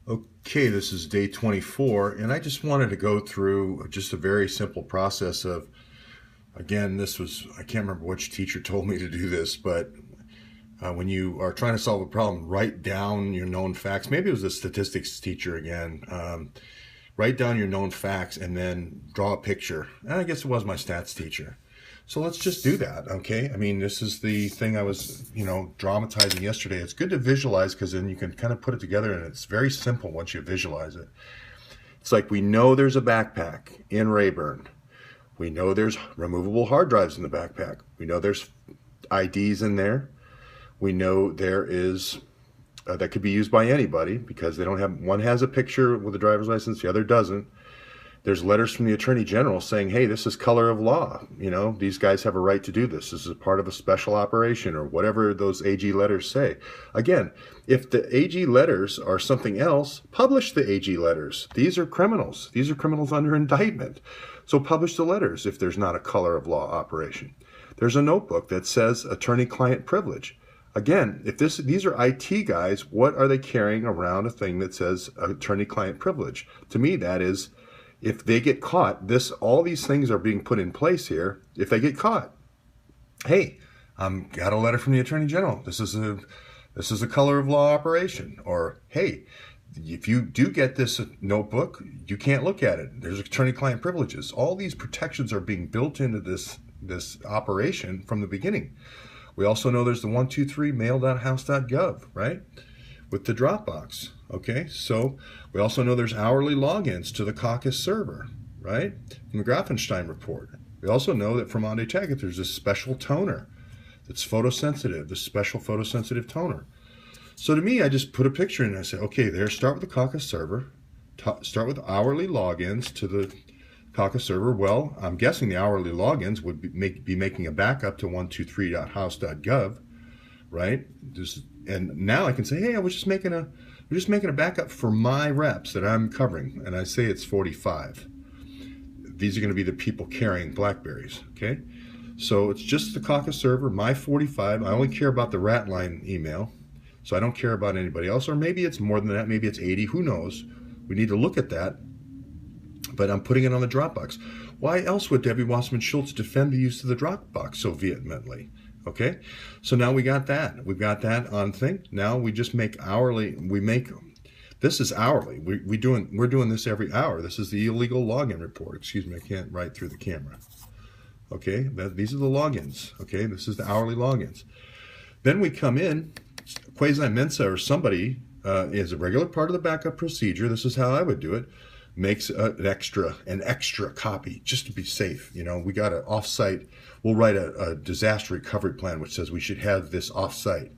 Okay, this is day 24, and I just wanted to go through just a very simple process of, again, I can't remember which teacher told me to do this, but when you are trying to solve a problem, write down your known facts. Maybe it was a statistics teacher again. Write down your known facts and then draw a picture. And I guess it was my stats teacher. So let's just do that, okay? I mean, this is the thing I was, dramatizing yesterday. It's good to visualize because then you can kind of put it together, and it's very simple once you visualize it. It's like we know there's a backpack in Rayburn. We know there's removable hard drives in the backpack. We know there's IDs in there. We know there is, that could be used by anybody because they don't have, one has a picture with a driver's license, the other doesn't. There's letters from the Attorney General saying, hey, this is color of law. These guys have a right to do this. This is a part of a special operation or whatever those AG letters say. Again, if the AG letters are something else, publish the AG letters. These are criminals. These are criminals under indictment. So publish the letters if there's not a color of law operation. There's a notebook that says attorney-client privilege. Again, if these are IT guys, what are they carrying around a thing that says attorney-client privilege? To me, that is, if they get caught, all these things are being put in place here. If they get caught, hey, got a letter from the Attorney General. This is a color of law operation. Or hey, if you do get this notebook, you can't look at it. There's attorney-client privileges. All these protections are being built into this operation from the beginning. We also know there's the 123 mail.house.gov, right? With the Dropbox, okay? So we also know there's hourly logins to the caucus server, right? From the Grafenstein report. We also know that from Monday Tech, there's this special toner that's photosensitive, this special photosensitive toner. So to me, I just put a picture in and I say, okay, start with the caucus server, start with hourly logins to the caucus server. Well, I'm guessing the hourly logins would be making a backup to 123.house.gov, right? And now I can say, hey, we're just making a backup for my reps that I'm covering, and I say it's 45. These are going to be the people carrying BlackBerries, okay? So it's just the caucus server, my 45. I only care about the rat line email, so I don't care about anybody else. Or maybe it's more than that. Maybe it's 80. Who knows? We need to look at that. But I'm putting it on the Dropbox. Why else would Debbie Wasserman Schultz defend the use of the Dropbox so vehemently? Okay, so now we got that. We've got that on thing. Now we just make hourly. This is hourly. We're doing this every hour. This is the illegal login report. Excuse me, I can't write through the camera. Okay, these are the logins. Okay, this is the hourly logins. Then we come in, Quasi-Mensa or somebody is a regular part of the backup procedure. This is how I would do it. Makes an extra copy just to be safe. We got an offsite. We'll write a disaster recovery plan which says we should have this offsite.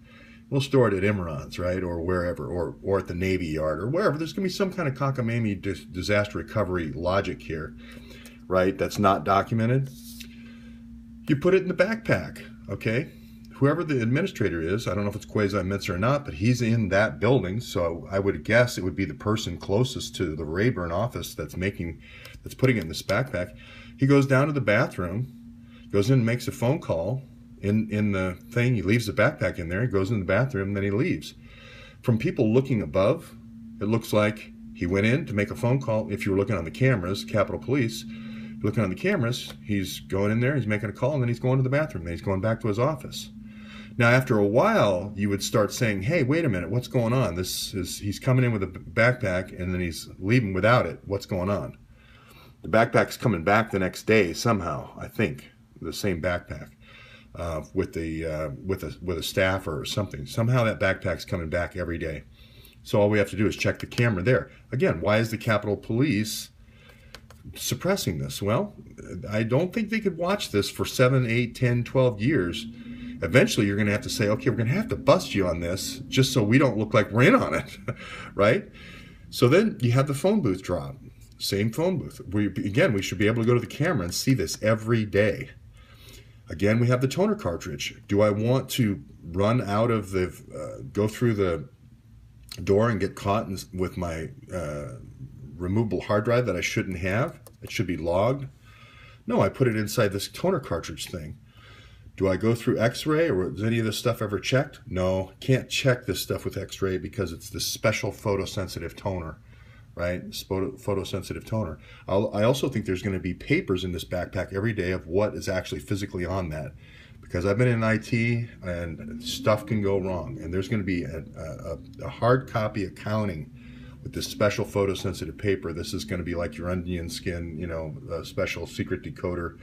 We'll store it at Imran's, right, or wherever, or at the Navy Yard or wherever. There's going to be some kind of cockamamie disaster recovery logic here, right? That's not documented. You put it in the backpack, okay? Whoever the administrator is, I don't know if it's Quasi-Mensa or not, but he's in that building, so I would guess it would be the person closest to the Rayburn office that's putting it in this backpack. He goes down to the bathroom, goes in and makes a phone call in the thing. He leaves the backpack in there, he goes in the bathroom, and then he leaves. From people looking above, it looks like he went in to make a phone call. If you were looking on the cameras, Capitol Police, looking on the cameras, he's going in there, he's making a call, and then he's going to the bathroom, then he's going back to his office. Now, after a while, you would start saying, hey, wait a minute, what's going on? He's coming in with a backpack, and then he's leaving without it. What's going on? The backpack's coming back the next day somehow, I think, the same backpack with a staffer or something. Somehow that backpack's coming back every day. So all we have to do is check the camera there. Again, why is the Capitol Police suppressing this? Well, I don't think they could watch this for 7, 8, 10, 12 years. Eventually, you're going to have to say, okay, we're going to have to bust you on this just so we don't look like we're in on it, right? So then you have the phone booth drop. Same phone booth. We should be able to go to the camera and see this every day. Again, we have the toner cartridge. Do I want to run out of go through the door and get caught with my removable hard drive that I shouldn't have? It should be logged. No, I put it inside this toner cartridge thing. Do I go through X-ray, or is any of this stuff ever checked? No, can't check this stuff with X-ray because it's this special photosensitive toner, right? Photosensitive toner. I also think there's going to be papers in this backpack every day of what is actually physically on that, because I've been in IT and stuff can go wrong, and there's going to be a hard copy accounting with this special photosensitive paper. This is going to be like your onion skin, you know, special secret decoder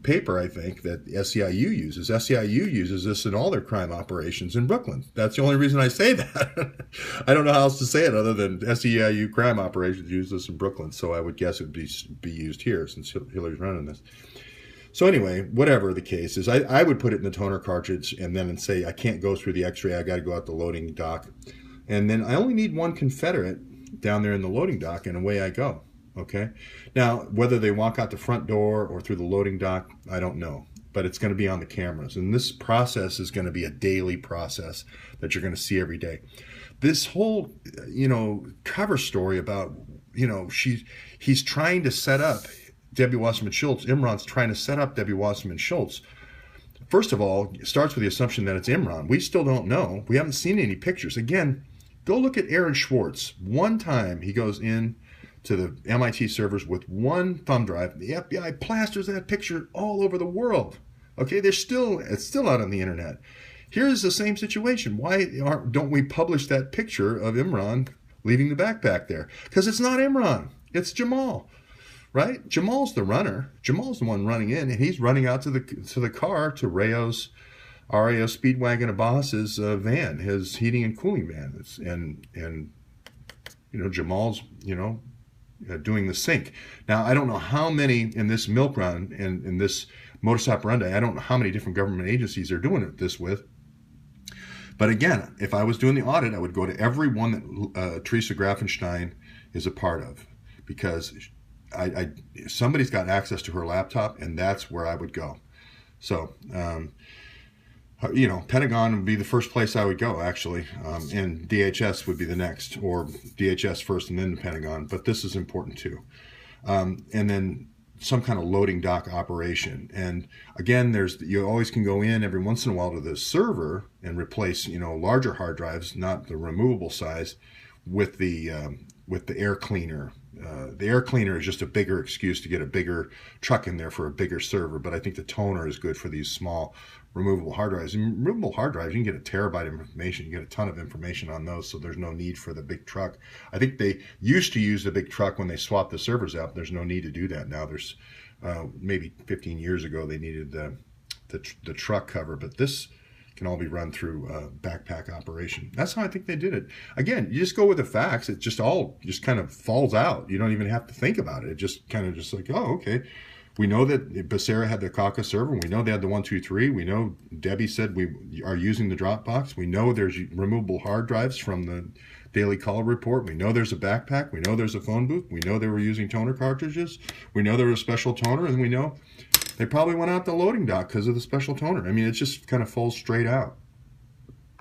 paper, I think, that SEIU uses. SEIU uses this in all their crime operations in Brooklyn. That's the only reason I say that. I don't know how else to say it other than SEIU crime operations use this in Brooklyn, so I would guess it would be used here since Hillary's running this. So anyway, whatever the case is, I would put it in the toner cartridge and then say, I can't go through the X-ray, I got to go out the loading dock. And then I only need one Confederate down there in the loading dock, and away I go. Okay. Now, whether they walk out the front door or through the loading dock, I don't know, but it's going to be on the cameras. And this process is going to be a daily process that you're going to see every day. This whole, you know, cover story about, you know, he's trying to set up Debbie Wasserman Schultz. Imran's trying to set up Debbie Wasserman Schultz. First of all, it starts with the assumption that it's Imran. We still don't know. We haven't seen any pictures. Again, go look at Aaron Schwartz. One time he goes in to the MIT servers with one thumb drive. The FBI plasters that picture all over the world. Okay, it's still out on the internet. Here's the same situation. Why don't we publish that picture of Imran leaving the backpack there? Because it's not Imran. It's Jamal, right? Jamal's the runner. Jamal's the one running in, and he's running out to the car, to RAO Speedwagon Abbas's van, his heating and cooling van. And you know, Jamal's, you know, doing the sync. Now, I don't know how many in this milk run and in this modus operandi, I don't know how many different government agencies they're doing this with. But again, if I was doing the audit, I would go to every one that Teresa Grafenstein is a part of, because somebody's got access to her laptop, and that's where I would go. So, you know, Pentagon would be the first place I would go, actually, and DHS would be the next, or DHS first and then the Pentagon, but this is important too. And then some kind of loading dock operation. And again, you always can go in every once in a while to the server and replace, you know, larger hard drives, not the removable size, with the air cleaner. The air cleaner is just a bigger excuse to get a bigger truck in there for a bigger server, but I think the toner is good for these small removable hard drives. And removable hard drives, you can get a terabyte of information. You get a ton of information on those, so there's no need for the big truck. I think they used to use the big truck when they swapped the servers out. There's no need to do that now. There's maybe 15 years ago they needed the truck cover, but this can all be run through backpack operation. That's how I think they did it. Again, you just go with the facts. It just all just kind of falls out. You don't even have to think about it. It just kind of just like, oh, okay. We know that Becerra had the Kafka server. We know they had the 123. We know Debbie said we are using the Dropbox. We know there's removable hard drives from the Daily Caller report. We know there's a backpack. We know there's a phone booth. We know they were using toner cartridges. We know there was a special toner, and we know they probably went out the loading dock because of the special toner. I mean, it just kind of falls straight out.